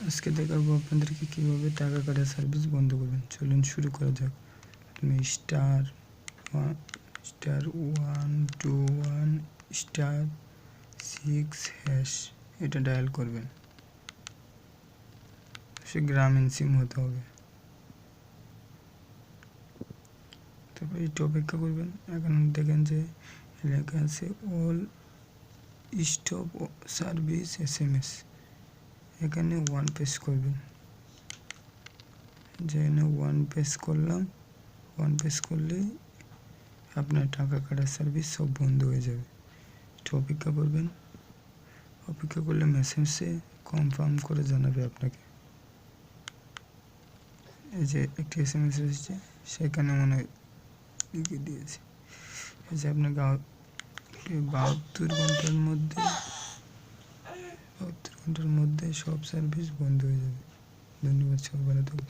আজকে দেখাবো আপনাদেরকে কীভাবে টাকা কাটার সার্ভিস বন্ধ করবেন। চলুন শুরু করা যাক। তুমি *121*6# এটা ডায়াল করবেন। সে গ্রামীণ সিম হতে হবে। তারপর একটু অপেক্ষা করবেন। এখন দেখেন যে লেখা আছে অল স্টপ সার্ভিস SMS। এখানে 1 প্রেস করবেন। যেখানে 1 প্রেস করলাম, 1 প্রেস করলেই আপনার টাকা কাটার সার্ভিস সব বন্ধ হয়ে যাবে। একটু অপেক্ষা করবেন। অপেক্ষা করলে মেসেজে কনফার্ম করে জানাবে আপনাকে। এই যে একটি SMS এসেছে, সেখানে মনে হয় লিখে দিয়েছে। এই যে আপনার 72 ঘন্টার মধ্যে সব সার্ভিস বন্ধ হয়ে যাবে। ধন্যবাদ, সবাই ভালো থাকবেন।